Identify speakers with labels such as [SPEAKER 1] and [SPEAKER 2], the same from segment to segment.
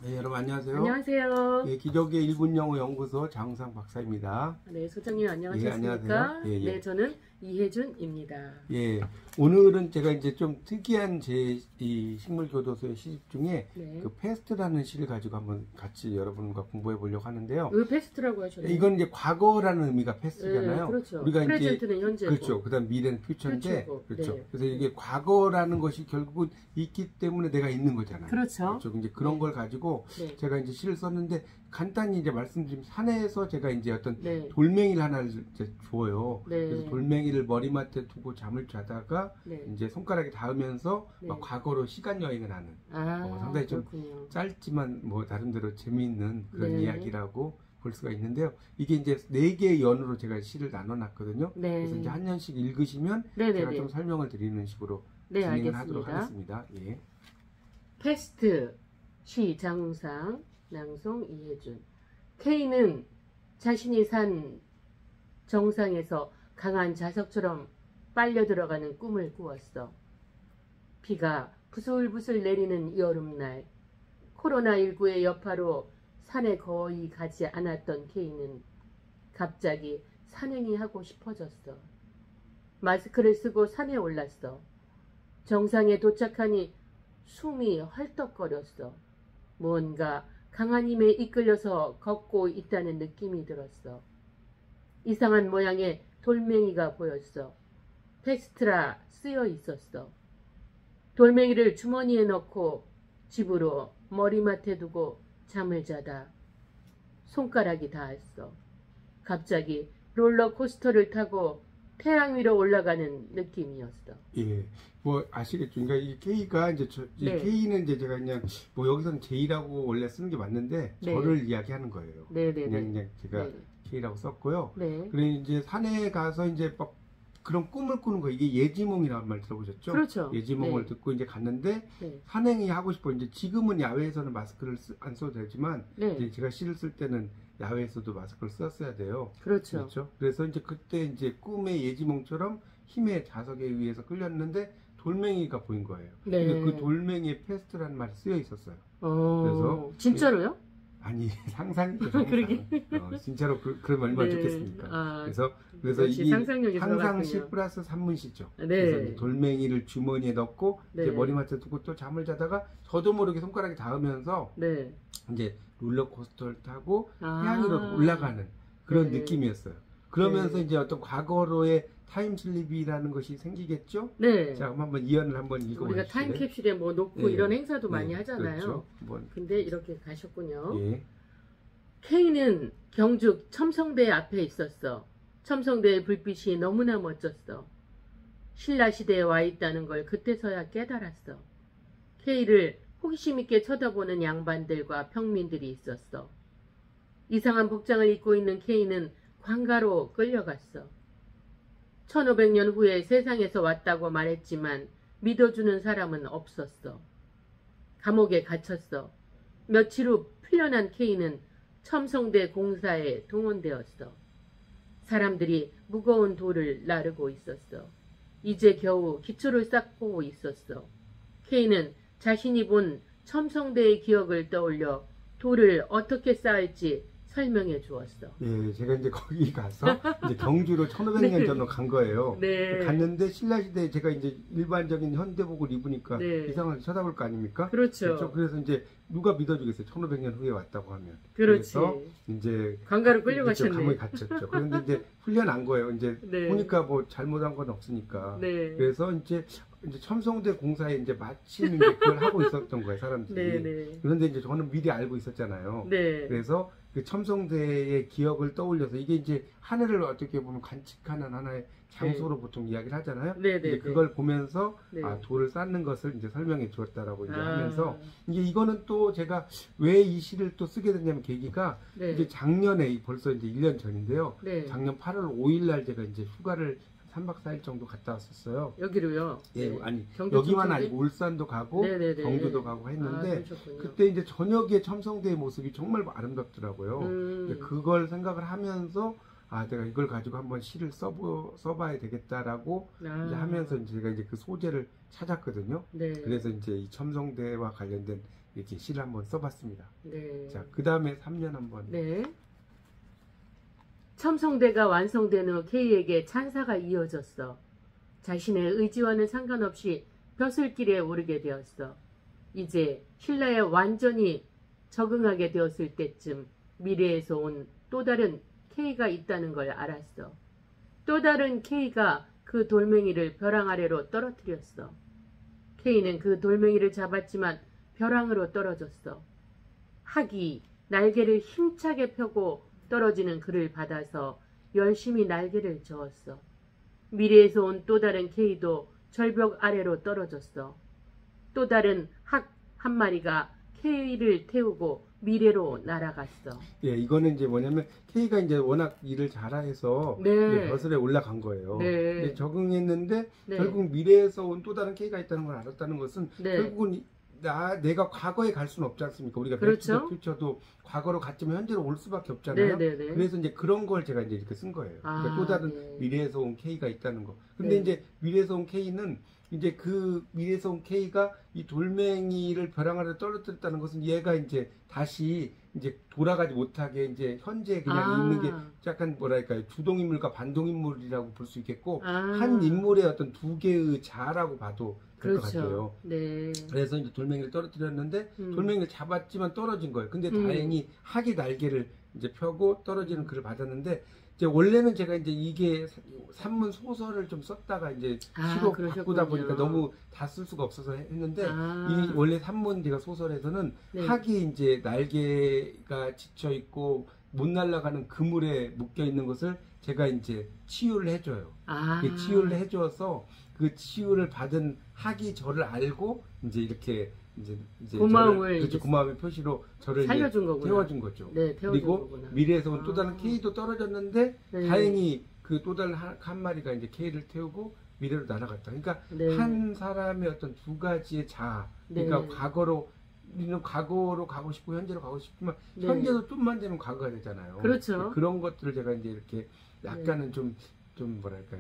[SPEAKER 1] 네, 여러분 안녕하세요.
[SPEAKER 2] 안녕하세요.
[SPEAKER 1] 예, 기적의 1분 영어 연구소 장우상 박사입니다.
[SPEAKER 2] 네, 소장님
[SPEAKER 1] 예,
[SPEAKER 2] 안녕하셨습니까?
[SPEAKER 1] 안녕하세요. 예, 예.
[SPEAKER 2] 네, 저는 이혜준입니다.
[SPEAKER 1] 예, 오늘은 제가 이제 좀 특이한 제 이 식물 교도소의 시집 중에
[SPEAKER 2] 네.
[SPEAKER 1] 그 패스트라는 시를 가지고 한번 같이 여러분과 공부해 보려고 하는데요.
[SPEAKER 2] 왜 패스트라고 하셨나요?
[SPEAKER 1] 이건 이제 과거라는 의미가 패스트잖아요.
[SPEAKER 2] 네, 그렇죠.
[SPEAKER 1] 우리가
[SPEAKER 2] 프레젠트는 현재고.
[SPEAKER 1] 그렇죠. 그다음 미래는 퓨처인데,
[SPEAKER 2] 퓨처고.
[SPEAKER 1] 그렇죠.
[SPEAKER 2] 네.
[SPEAKER 1] 그래서 이게 과거라는 것이 결국은 있기 때문에 내가 있는 거잖아요.
[SPEAKER 2] 그렇죠.
[SPEAKER 1] 그렇죠. 이제 그런
[SPEAKER 2] 네.
[SPEAKER 1] 걸 가지고
[SPEAKER 2] 네.
[SPEAKER 1] 제가 이제 시를 썼는데 간단히 이제 말씀드리면 산에서 제가 이제 어떤
[SPEAKER 2] 네.
[SPEAKER 1] 돌멩이를 하나를 이제 주어요.
[SPEAKER 2] 네.
[SPEAKER 1] 그래서 돌멩이를 머리맡에 두고 잠을 자다가
[SPEAKER 2] 네.
[SPEAKER 1] 이제 손가락에 닿으면서
[SPEAKER 2] 네.
[SPEAKER 1] 막 과거로 시간 여행을 하는 상당히
[SPEAKER 2] 그렇군요.
[SPEAKER 1] 좀 짧지만 뭐 나름대로 재미있는 그런
[SPEAKER 2] 네.
[SPEAKER 1] 이야기라고 볼 수가 있는데요. 이게 이제 4개의 연으로 제가 시를 나눠놨거든요.
[SPEAKER 2] 네.
[SPEAKER 1] 그래서 이제 한 년씩 읽으시면
[SPEAKER 2] 네네네.
[SPEAKER 1] 제가 좀 설명을 드리는 식으로
[SPEAKER 2] 네,
[SPEAKER 1] 진행을
[SPEAKER 2] 알겠습니다.
[SPEAKER 1] 하도록 하겠습니다. 예.
[SPEAKER 2] 패스트, 시 장우상, 낭송 이혜준. K는 자신이 산 정상에서 강한 자석처럼 빨려 들어가는 꿈을 꾸었어. 비가 부슬부슬 내리는 여름날, 코로나19의 여파로 산에 거의 가지 않았던 K는 갑자기 산행이 하고 싶어졌어. 마스크를 쓰고 산에 올랐어. 정상에 도착하니 숨이 헐떡거렸어. 뭔가 강한 힘에 이끌려서 걷고 있다는 느낌이 들었어. 이상한 모양의 돌멩이가 보였어. 패스트라 쓰여 있었어. 돌멩이를 주머니에 넣고 집으로 머리맡에 두고 잠을 자다 손가락이 닿았어. 갑자기 롤러코스터를 타고 태양 위로 올라가는 느낌이었어.
[SPEAKER 1] 예, 뭐 아시겠죠? 그러니까 이 K가 이제 이
[SPEAKER 2] 네.
[SPEAKER 1] K는 이제 제가 그냥 뭐 여기서는 J라고 원래 쓰는 게 맞는데
[SPEAKER 2] 네.
[SPEAKER 1] 저를 이야기하는 거예요.
[SPEAKER 2] 네네네.
[SPEAKER 1] 그냥 제가
[SPEAKER 2] 네.
[SPEAKER 1] K라고 썼고요.
[SPEAKER 2] 네.
[SPEAKER 1] 그래 이제 산에 가서 이제 막 그런 꿈을 꾸는 거 이게 예지몽이라는 말 들어보셨죠?
[SPEAKER 2] 그렇죠.
[SPEAKER 1] 예지몽을
[SPEAKER 2] 네.
[SPEAKER 1] 듣고 이제 갔는데
[SPEAKER 2] 네.
[SPEAKER 1] 산행이 하고 싶어. 이제 지금은 야외에서는 마스크를 안 써도 되지만
[SPEAKER 2] 네.
[SPEAKER 1] 이제 제가 시를 쓸 때는 야외에서도 마스크를 썼어야 돼요.
[SPEAKER 2] 그렇죠.
[SPEAKER 1] 그렇죠? 그래서 이제 그때 이제 꿈의 예지몽처럼 힘의 자석에 의해서 끌렸는데 돌멩이가 보인 거예요.
[SPEAKER 2] 네.
[SPEAKER 1] 근데 그 돌멩이에 패스트라는 말이 쓰여 있었어요.
[SPEAKER 2] 그래서 진짜로요?
[SPEAKER 1] 아니 상상이죠.
[SPEAKER 2] 그러게.
[SPEAKER 1] 진짜로 그럼 얼마나
[SPEAKER 2] 네.
[SPEAKER 1] 좋겠습니까? 그래서
[SPEAKER 2] 역시
[SPEAKER 1] 이
[SPEAKER 2] 상상력이
[SPEAKER 1] 항상
[SPEAKER 2] 들어갔군요.
[SPEAKER 1] 시 플러스 산문시죠.
[SPEAKER 2] 네.
[SPEAKER 1] 그래서 이제 돌멩이를 주머니에 넣고
[SPEAKER 2] 네.
[SPEAKER 1] 이제 머리맡에 두고 또 잠을 자다가 저도 모르게 손가락이 닿으면서
[SPEAKER 2] 네.
[SPEAKER 1] 이제 롤러코스터를 타고
[SPEAKER 2] 아.
[SPEAKER 1] 태양 위로 올라가는 그런
[SPEAKER 2] 네.
[SPEAKER 1] 느낌이었어요. 그러면서
[SPEAKER 2] 네.
[SPEAKER 1] 이제 어떤 과거로의 타임슬립이라는 것이 생기겠죠?
[SPEAKER 2] 네.
[SPEAKER 1] 자, 그럼 한번 이연을 한번 읽어보시죠.
[SPEAKER 2] 우리가 타임캡슐에 뭐 놓고
[SPEAKER 1] 네.
[SPEAKER 2] 이런 행사도 많이
[SPEAKER 1] 네,
[SPEAKER 2] 하잖아요.
[SPEAKER 1] 그렇죠. 한번.
[SPEAKER 2] 근데 이렇게 가셨군요.
[SPEAKER 1] 예.
[SPEAKER 2] K는 경주 첨성대 앞에 있었어. 첨성대의 불빛이 너무나 멋졌어. 신라시대에 와 있다는 걸 그때서야 깨달았어. K를 호기심 있게 쳐다보는 양반들과 평민들이 있었어. 이상한 복장을 입고 있는 K는 관가로 끌려갔어. 1500년 후에 세상에서 왔다고 말했지만 믿어주는 사람은 없었어. 감옥에 갇혔어. 며칠 후 풀려난 K는 첨성대 공사에 동원되었어. 사람들이 무거운 돌을 나르고 있었어. 이제 겨우 기초를 쌓고 있었어. K는 자신이 본 첨성대의 기억을 떠올려 돌을 어떻게 쌓을지 설명해 주었어.
[SPEAKER 1] 예, 제가 이제 거기 가서 이제 경주로 1500년 전으로 간 거예요.
[SPEAKER 2] 네.
[SPEAKER 1] 갔는데 신라시대에 제가 이제 일반적인 현대복을 입으니까
[SPEAKER 2] 네.
[SPEAKER 1] 이상하게 쳐다볼 거 아닙니까?
[SPEAKER 2] 그렇죠.
[SPEAKER 1] 그래서 이제 누가 믿어주겠어요? 1500년 후에 왔다고 하면.
[SPEAKER 2] 그렇지.
[SPEAKER 1] 그래서 이제
[SPEAKER 2] 관가로 끌려가셨네.
[SPEAKER 1] 감옥에 갇혔죠. 그런데 이제 훈련한 거예요. 이제
[SPEAKER 2] 네.
[SPEAKER 1] 보니까 뭐 잘못한 건 없으니까.
[SPEAKER 2] 네.
[SPEAKER 1] 그래서 이제 첨성대 공사에 이제 마침 이제 그걸 하고 있었던 거예요, 사람들이.
[SPEAKER 2] 네, 네.
[SPEAKER 1] 그런데 이제 저는 미리 알고 있었잖아요.
[SPEAKER 2] 네.
[SPEAKER 1] 그래서 그 첨성대의 기억을 떠올려서 이게 이제 하늘을 어떻게 보면 관측하는 하나의 장소로
[SPEAKER 2] 네.
[SPEAKER 1] 보통 이야기를 하잖아요.
[SPEAKER 2] 네, 네,
[SPEAKER 1] 이제 그걸 보면서
[SPEAKER 2] 네.
[SPEAKER 1] 돌을 쌓는 것을 이제 설명해 주었다라고 이제
[SPEAKER 2] 아.
[SPEAKER 1] 하면서 이거는 또 제가 왜 이 시를 또 쓰게 됐냐면 계기가
[SPEAKER 2] 네.
[SPEAKER 1] 이제 작년에 벌써 이제 1년 전인데요.
[SPEAKER 2] 네.
[SPEAKER 1] 작년 8월 5일 날 제가 이제 휴가를 3박 4일 정도 갔다 왔었어요.
[SPEAKER 2] 여기로요?
[SPEAKER 1] 예,
[SPEAKER 2] 네.
[SPEAKER 1] 아니
[SPEAKER 2] 경주
[SPEAKER 1] 여기만
[SPEAKER 2] 첨성대?
[SPEAKER 1] 아니고 울산도 가고
[SPEAKER 2] 네네네.
[SPEAKER 1] 경주도 가고 했는데
[SPEAKER 2] 그러셨군요.
[SPEAKER 1] 그때 이제 저녁에 첨성대의 모습이 정말 아름답더라고요. 근데 그걸 생각을 하면서 내가 이걸 가지고 한번 시를 써봐야 되겠다라고 이제 하면서 제가 이제 그 소재를 찾았거든요.
[SPEAKER 2] 네.
[SPEAKER 1] 그래서 이제 이 첨성대와 관련된 이렇게 시를 한번 써봤습니다.
[SPEAKER 2] 네.
[SPEAKER 1] 자, 그 다음에 3년 한번.
[SPEAKER 2] 네. 첨성대가 완성된 후 K에게 찬사가 이어졌어. 자신의 의지와는 상관없이 벼슬길에 오르게 되었어. 이제 신라에 완전히 적응하게 되었을 때쯤 미래에서 온 또 다른 K가 있다는 걸 알았어. 또 다른 K가 그 돌멩이를 벼랑 아래로 떨어뜨렸어. K는 그 돌멩이를 잡았지만 벼랑으로 떨어졌어. 학이 날개를 힘차게 펴고 떨어지는 그를 받아서 열심히 날개를 저었어. 미래에서 온 또 다른 K도 절벽 아래로 떨어졌어. 또 다른 학 한 마리가 K를 태우고 미래로 날아갔어.
[SPEAKER 1] 예, 이거는 이제 뭐냐면 K가 이제 워낙 일을 잘해서
[SPEAKER 2] 네.
[SPEAKER 1] 이제 벼슬에 올라간 거예요.
[SPEAKER 2] 네.
[SPEAKER 1] 근데 적응했는데
[SPEAKER 2] 네.
[SPEAKER 1] 결국 미래에서 온 또 다른 K가 있다는 걸 알았다는 것은
[SPEAKER 2] 네.
[SPEAKER 1] 결국은 내가 과거에 갈 수는 없지 않습니까? 우리가
[SPEAKER 2] 그렇죠.
[SPEAKER 1] 백투더 퓨처도 과거로 갔지만 현재로 올 수밖에 없잖아요.
[SPEAKER 2] 네, 네, 네.
[SPEAKER 1] 그래서 이제 그런 걸 제가 이제 이렇게 쓴 거예요. 그러니까 또 다른
[SPEAKER 2] 네.
[SPEAKER 1] 미래에서 온 K가 있다는 거. 근데
[SPEAKER 2] 네.
[SPEAKER 1] 이제 미래에서 온 K는 이제 그 미래에서 온 K가 이 돌멩이를 벼랑 아래 떨어뜨렸다는 것은 얘가 이제 다시 이제 돌아가지 못하게 이제 현재 그냥 있는 게 약간 뭐랄까요, 주동인물과 반동인물이라고 볼 수 있겠고 한 인물의 어떤 두 개의 자라고 봐도 될 것
[SPEAKER 2] 그렇죠.
[SPEAKER 1] 같아요.
[SPEAKER 2] 네.
[SPEAKER 1] 그래서 이제 돌멩이를 떨어뜨렸는데 돌멩이를 잡았지만 떨어진 거예요. 근데 다행히 학이 날개를 이제 펴고 떨어지는 글을 받았는데 이제 원래는 제가 이제 이게 산문 소설을 좀 썼다가 이제 시로 바꾸다 보니까 너무 다 쓸 수가 없어서 했는데 이 원래 산문 제가 소설에서는
[SPEAKER 2] 네.
[SPEAKER 1] 학이 이제 날개가 지쳐 있고 못 날아가는 그물에 묶여 있는 것을 제가 이제 치유를 해줘요. 치유를 해줘서 그 치유를 받은 학이 저를 알고 이제 이렇게 이제
[SPEAKER 2] 고마움을
[SPEAKER 1] 그렇죠, 고마움의 표시로 저를
[SPEAKER 2] 살려준 거구나.
[SPEAKER 1] 태워준 거죠.
[SPEAKER 2] 네, 태워준
[SPEAKER 1] 그리고
[SPEAKER 2] 거구나.
[SPEAKER 1] 미래에서 온 또 다른 K도 떨어졌는데
[SPEAKER 2] 네.
[SPEAKER 1] 다행히 그 또 다른 한 마리가 이제 K를 태우고 미래로 날아갔다. 그러니까
[SPEAKER 2] 네.
[SPEAKER 1] 한 사람의 어떤 두 가지의 자아. 그러니까
[SPEAKER 2] 네.
[SPEAKER 1] 우리는 과거로 가고 싶고 현재로 가고 싶지만
[SPEAKER 2] 네.
[SPEAKER 1] 현재도 좀만 되면 과거가 되잖아요.
[SPEAKER 2] 그렇죠.
[SPEAKER 1] 그런 것들을 제가 이제 이렇게 약간은 좀 뭐랄까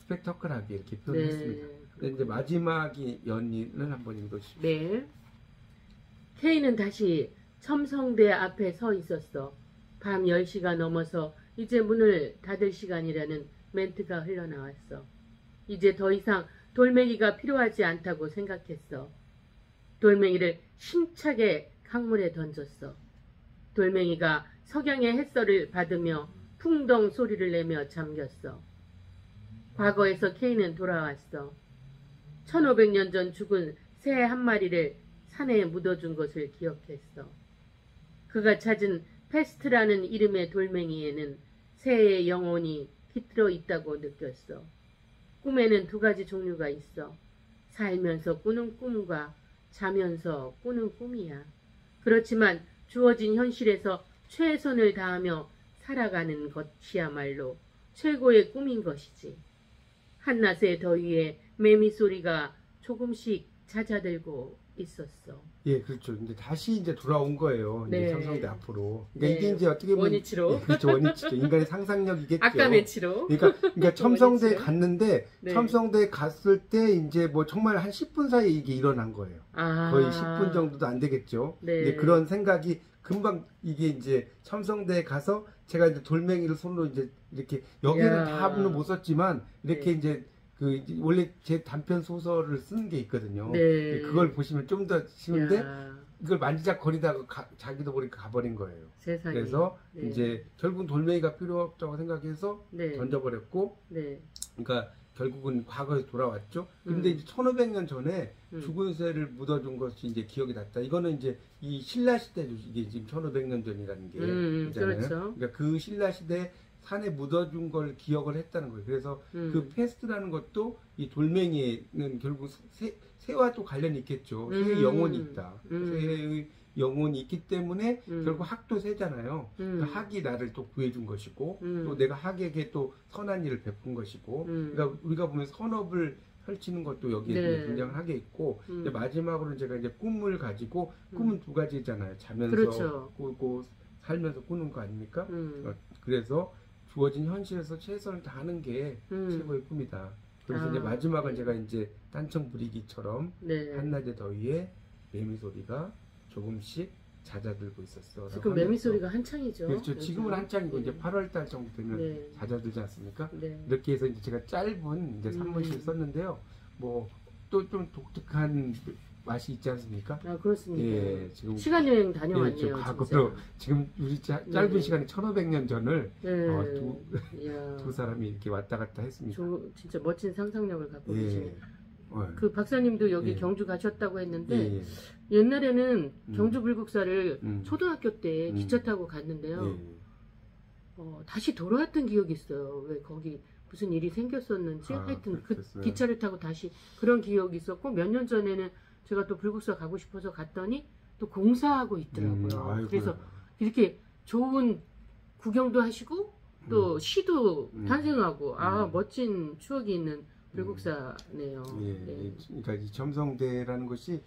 [SPEAKER 1] 스펙터클하게 이렇게 표현했습니다.
[SPEAKER 2] 네.
[SPEAKER 1] 근데 이제 마지막이 연일을 한번 읽어주시죠.
[SPEAKER 2] 네. K는 다시 첨성대 앞에 서 있었어. 밤 10시가 넘어서 이제 문을 닫을 시간이라는 멘트가 흘러나왔어. 이제 더 이상 돌멩이가 필요하지 않다고 생각했어. 돌멩이를 힘차게 강물에 던졌어. 돌멩이가 석양의 햇살을 받으며 풍덩 소리를 내며 잠겼어. 과거에서 K는 돌아왔어. 1500년 전 죽은 새 한 마리를 산에 묻어준 것을 기억했어. 그가 찾은 페스트라는 이름의 돌멩이에는 새의 영혼이 깃들어 있다고 느꼈어. 꿈에는 두 가지 종류가 있어. 살면서 꾸는 꿈과 자면서 꾸는 꿈이야. 그렇지만 주어진 현실에서 최선을 다하며 살아가는 것이야말로 최고의 꿈인 것이지. 한낮의 더위에 매미 소리가 조금씩 잦아들고 있었어.
[SPEAKER 1] 예, 그렇죠. 이제 다시 이제 돌아온 거예요.
[SPEAKER 2] 네.
[SPEAKER 1] 이제 첨성대 앞으로. 그러니까
[SPEAKER 2] 네.
[SPEAKER 1] 이게 이제 어떻게 보면
[SPEAKER 2] 원위치로.
[SPEAKER 1] 예, 그렇죠. 원위치죠. 인간의 상상력이겠죠.
[SPEAKER 2] 아까 매치로.
[SPEAKER 1] 그러니까 첨성대에
[SPEAKER 2] 원위치로.
[SPEAKER 1] 갔는데
[SPEAKER 2] 네.
[SPEAKER 1] 첨성대에 갔을 때 이제 뭐 정말 한 10분 사이에 이게 일어난 거예요. 거의 10분 정도도 안 되겠죠.
[SPEAKER 2] 네.
[SPEAKER 1] 이제 그런 생각이 금방 이게 이제 첨성대에 가서 제가 이제 돌멩이를 손으로 이제 이렇게 여기는
[SPEAKER 2] 야.
[SPEAKER 1] 다는 못 썼지만 이렇게
[SPEAKER 2] 네.
[SPEAKER 1] 이제 원래 제 단편 소설을 쓰는 게 있거든요.
[SPEAKER 2] 네.
[SPEAKER 1] 그걸 보시면 좀 더 쉬운데
[SPEAKER 2] 야.
[SPEAKER 1] 이걸 만지작거리다가 자기도 모르게 가버린 거예요.
[SPEAKER 2] 세상에.
[SPEAKER 1] 그래서
[SPEAKER 2] 네.
[SPEAKER 1] 이제 결국은 돌멩이가 필요 없다고 생각해서
[SPEAKER 2] 네.
[SPEAKER 1] 던져버렸고,
[SPEAKER 2] 네.
[SPEAKER 1] 그러니까 결국은 과거에 돌아왔죠. 근데 이제 1500년 전에 죽은 새를 묻어준 것이 이제 기억이 났다. 이거는 이제 이 신라 시대죠. 이게 지금 1500년 전이라는 게 있잖아요.
[SPEAKER 2] 그렇죠.
[SPEAKER 1] 그러니까 그 신라 시대 산에 묻어준 걸 기억을 했다는 거예요. 그래서 그 페스트라는 것도 이 돌멩이에는 결국 새와 또 관련이 있겠죠. 새의 영혼이 있다. 새의 영혼이 있기 때문에 결국 학도 새잖아요. 그 학이 나를 또 구해준 것이고 또 내가 학에게 또 선한 일을 베푼 것이고 그러니까 우리가 보면 선업을 펼치는 것도 여기에
[SPEAKER 2] 네.
[SPEAKER 1] 등장을 하게 있고 이제 마지막으로는 제가 이제 꿈을 가지고 꿈은 두 가지잖아요. 자면서
[SPEAKER 2] 그렇죠.
[SPEAKER 1] 꾸고 살면서 꾸는 거 아닙니까? 그래서 주어진 현실에서 최선을 다하는 게 최고의 꿈이다. 그래서 이제 마지막은 제가 이제 딴청 부리기처럼
[SPEAKER 2] 네.
[SPEAKER 1] 한낮의 더위에 매미 소리가 조금씩 잦아들고 있었어.
[SPEAKER 2] 지금 매미 소리가 한창이죠.
[SPEAKER 1] 그렇죠. 지금은
[SPEAKER 2] 요즘.
[SPEAKER 1] 한창이고 이제 8월달 정도 되면
[SPEAKER 2] 네.
[SPEAKER 1] 잦아들지 않습니까?
[SPEAKER 2] 네.
[SPEAKER 1] 이렇게 해서 이제 제가 짧은 이제 산문시를 썼는데요. 뭐 또 좀 독특한 맛이 있지 않습니까?
[SPEAKER 2] 아 그렇습니다.
[SPEAKER 1] 예, 지금
[SPEAKER 2] 시간 여행 다녀왔네요.
[SPEAKER 1] 예, 과거로
[SPEAKER 2] 진짜.
[SPEAKER 1] 지금 우리 짧은
[SPEAKER 2] 네.
[SPEAKER 1] 시간에 1500년 전을
[SPEAKER 2] 네. 이야.
[SPEAKER 1] 두 사람이 이렇게 왔다 갔다 했습니다.
[SPEAKER 2] 진짜 멋진 상상력을 갖고 계시네요.
[SPEAKER 1] 예.
[SPEAKER 2] 그 박사님도 여기
[SPEAKER 1] 예.
[SPEAKER 2] 경주 가셨다고 했는데
[SPEAKER 1] 예, 예.
[SPEAKER 2] 옛날에는 경주 불국사를
[SPEAKER 1] 음.
[SPEAKER 2] 초등학교 때
[SPEAKER 1] 음.
[SPEAKER 2] 기차 타고 갔는데요.
[SPEAKER 1] 예.
[SPEAKER 2] 다시 돌아왔던 기억이 있어요. 왜 거기 무슨 일이 생겼었는지 하여튼 그
[SPEAKER 1] 그랬어요.
[SPEAKER 2] 기차를 타고 다시 그런 기억이 있었고 몇 년 전에는 제가 또 불국사 가고 싶어서 갔더니 또 공사하고 있더라고요.
[SPEAKER 1] 아이고야.
[SPEAKER 2] 그래서 이렇게 좋은 구경도 하시고 또 시도 탄생하고 멋진 추억이 있는 불국사네요.
[SPEAKER 1] 예,
[SPEAKER 2] 네.
[SPEAKER 1] 그러니까 이 점성대라는 것이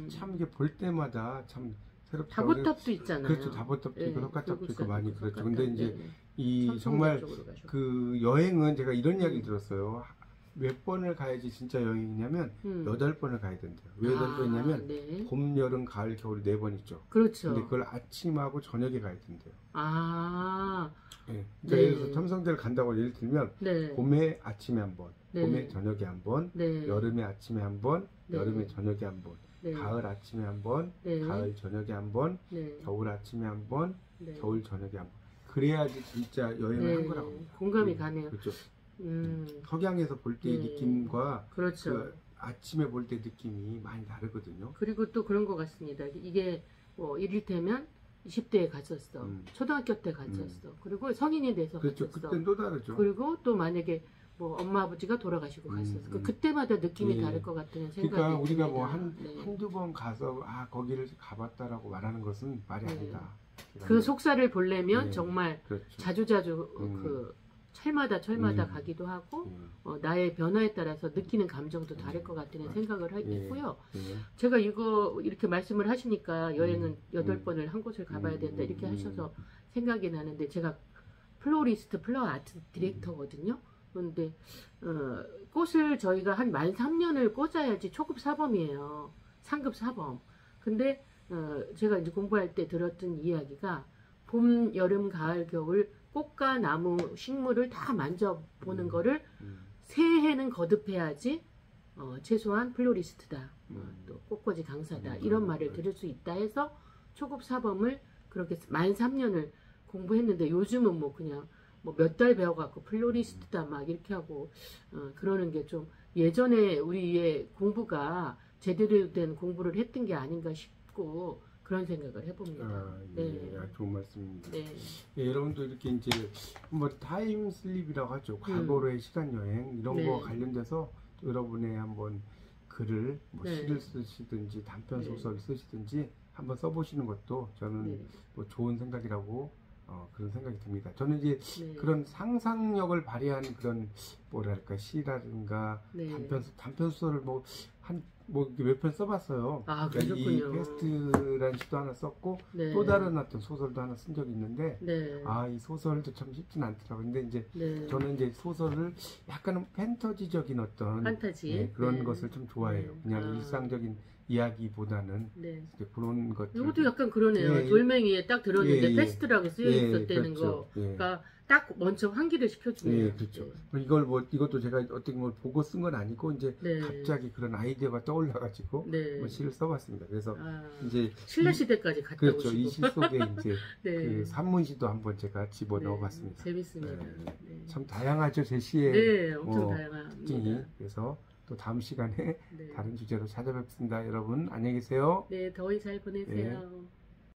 [SPEAKER 1] 참 이게 볼 때마다 참 새롭더라고요.
[SPEAKER 2] 다보탑도 있잖아요.
[SPEAKER 1] 그렇죠. 다보탑도 있고
[SPEAKER 2] 예,
[SPEAKER 1] 석가탑도 있고
[SPEAKER 2] 불국사도
[SPEAKER 1] 많이
[SPEAKER 2] 있고
[SPEAKER 1] 그렇죠.
[SPEAKER 2] 석가탑.
[SPEAKER 1] 근데 이제
[SPEAKER 2] 네.
[SPEAKER 1] 이
[SPEAKER 2] 첨성대
[SPEAKER 1] 정말
[SPEAKER 2] 쪽으로 가셨고.
[SPEAKER 1] 그 여행은 제가 이런 이야기를 들었어요. 몇 번을 가야지 진짜 여행이냐면 8번을 가야 된대요. 왜 8번이냐면
[SPEAKER 2] 네.
[SPEAKER 1] 봄, 여름, 가을, 겨울 4번 있죠.
[SPEAKER 2] 그렇죠.
[SPEAKER 1] 근데 그걸 아침하고 저녁에 가야 된대요.
[SPEAKER 2] 아,
[SPEAKER 1] 예. 그러니까
[SPEAKER 2] 네.
[SPEAKER 1] 예를 들어서 첨성대를 간다고 예를 들면
[SPEAKER 2] 네.
[SPEAKER 1] 봄에 아침에 한 번,
[SPEAKER 2] 네.
[SPEAKER 1] 봄에 저녁에 한 번,
[SPEAKER 2] 네.
[SPEAKER 1] 여름에 아침에 한 번,
[SPEAKER 2] 네.
[SPEAKER 1] 여름에 저녁에 한 번,
[SPEAKER 2] 네.
[SPEAKER 1] 가을 아침에 한 번,
[SPEAKER 2] 네.
[SPEAKER 1] 가을 저녁에 한 번,
[SPEAKER 2] 네.
[SPEAKER 1] 겨울 아침에 한 번,
[SPEAKER 2] 네.
[SPEAKER 1] 겨울 저녁에 한 번. 그래야지 진짜 여행을
[SPEAKER 2] 네.
[SPEAKER 1] 한 거라고 합니다.
[SPEAKER 2] 공감이 가네요.
[SPEAKER 1] 그렇죠.
[SPEAKER 2] 음,
[SPEAKER 1] 석양에서 볼 때의
[SPEAKER 2] 네.
[SPEAKER 1] 느낌과
[SPEAKER 2] 그렇죠.
[SPEAKER 1] 그 아침에 볼 때 느낌이 많이 다르거든요.
[SPEAKER 2] 그리고 또 그런 것 같습니다. 이게 이를테면 20대에 갔었어. 초등학교 때 갔었어. 그리고 성인이 돼서
[SPEAKER 1] 그렇죠.
[SPEAKER 2] 갔었어.
[SPEAKER 1] 그때는 또 다르죠.
[SPEAKER 2] 그리고 또 만약에 뭐 엄마 아버지가 돌아가시고 갔었어. 그때마다 느낌이
[SPEAKER 1] 예.
[SPEAKER 2] 다를 것 같다는 생각이
[SPEAKER 1] 그러니까 우리가
[SPEAKER 2] 듭니다.
[SPEAKER 1] 뭐
[SPEAKER 2] 네.
[SPEAKER 1] 한두 번 가서 거기를 가봤다라고 말하는 것은 말이
[SPEAKER 2] 네.
[SPEAKER 1] 아니다.
[SPEAKER 2] 그 속살을 보려면
[SPEAKER 1] 네.
[SPEAKER 2] 정말
[SPEAKER 1] 그렇죠.
[SPEAKER 2] 자주자주 철마다
[SPEAKER 1] 음.
[SPEAKER 2] 가기도 하고 나의 변화에 따라서 느끼는 감정도 다를 것 같다는 생각을 했고요.
[SPEAKER 1] 예.
[SPEAKER 2] 제가 이거 이렇게 말씀을 하시니까 여행은 8번을 한 곳을 가봐야 된다 이렇게 하셔서 생각이 나는데 제가 플로리스트 플라워 아트 디렉터거든요. 그런데 꽃을 저희가 한 만 3년을 꽂아야지 초급 사범이에요. 상급 사범. 근데 제가 이제 공부할 때 들었던 이야기가 봄, 여름, 가을, 겨울 꽃과 나무, 식물을 다 만져보는 거를 새해는 거듭해야지 최소한 플로리스트다. 또 꽃꽂이 강사다. 이런 말을 들을 수 있다 해서 초급 사범을 그렇게 만 3년을 공부했는데 요즘은 뭐 그냥 뭐 몇 달 배워갖고 플로리스트다 막 이렇게 하고 그러는 게 좀 예전에 우리의 공부가 제대로 된 공부를 했던 게 아닌가 싶고 그런 생각을 해봅니다.
[SPEAKER 1] 예. 좋은 말씀입니다.
[SPEAKER 2] 네.
[SPEAKER 1] 예, 여러분도 이렇게 이제 뭐 타임 슬립이라고 하죠. 과거로의 시간 여행 이런
[SPEAKER 2] 네.
[SPEAKER 1] 거 관련돼서 여러분의 한번 글을 뭐
[SPEAKER 2] 네.
[SPEAKER 1] 시를 쓰시든지 단편
[SPEAKER 2] 네.
[SPEAKER 1] 소설 쓰시든지 한번 써보시는 것도 저는
[SPEAKER 2] 네.
[SPEAKER 1] 뭐 좋은 생각이라고 그런 생각이 듭니다. 저는 이제
[SPEAKER 2] 네.
[SPEAKER 1] 그런 상상력을 발휘한 그런 뭐랄까 시라든가
[SPEAKER 2] 네.
[SPEAKER 1] 단편 소설을 몇 편 써봤어요.
[SPEAKER 2] 아,
[SPEAKER 1] 그러니까 이
[SPEAKER 2] 그러셨군요.
[SPEAKER 1] 페스트라는 시도 하나 썼고
[SPEAKER 2] 네.
[SPEAKER 1] 또 다른 어떤 소설도 하나 쓴 적이 있는데
[SPEAKER 2] 네.
[SPEAKER 1] 이 소설도 참 쉽진 않더라고요. 근데 이제
[SPEAKER 2] 네.
[SPEAKER 1] 저는 이제 소설을 약간은 판타지적인 어떤
[SPEAKER 2] 판타지.
[SPEAKER 1] 그런
[SPEAKER 2] 네.
[SPEAKER 1] 것을 좀 좋아해요.
[SPEAKER 2] 네.
[SPEAKER 1] 그냥 일상적인 이야기보다는
[SPEAKER 2] 네.
[SPEAKER 1] 이제 그런 것들.
[SPEAKER 2] 이것도 약간 그러네요.
[SPEAKER 1] 예.
[SPEAKER 2] 돌멩이에 딱 들었는데
[SPEAKER 1] 예.
[SPEAKER 2] 페스트라고 쓰여 있었다는
[SPEAKER 1] 그렇죠.
[SPEAKER 2] 거가 딱 먼저 환기를 시켜주네요.
[SPEAKER 1] 예, 그렇죠. 이것도 제가 어떤 걸 보고 쓴 건 아니고 이제
[SPEAKER 2] 네.
[SPEAKER 1] 갑자기 그런 아이디어가 떠올라가지고
[SPEAKER 2] 네.
[SPEAKER 1] 시를 써봤습니다. 그래서
[SPEAKER 2] 아,
[SPEAKER 1] 이제
[SPEAKER 2] 신라 시대까지 갔다
[SPEAKER 1] 그렇죠.
[SPEAKER 2] 오시고.
[SPEAKER 1] 이 시 속에 이제
[SPEAKER 2] 네.
[SPEAKER 1] 그 산문시도 한번 제가 집어 넣어봤습니다.
[SPEAKER 2] 재밌습니다.
[SPEAKER 1] 네.
[SPEAKER 2] 네.
[SPEAKER 1] 참 다양하죠. 제 시의
[SPEAKER 2] 네, 엄청
[SPEAKER 1] 뭐
[SPEAKER 2] 다양합니다.
[SPEAKER 1] 특징이. 그래서 또 다음 시간에
[SPEAKER 2] 네.
[SPEAKER 1] 다른 주제로 찾아뵙습니다. 여러분 안녕히 계세요.
[SPEAKER 2] 네, 더위 잘 보내세요.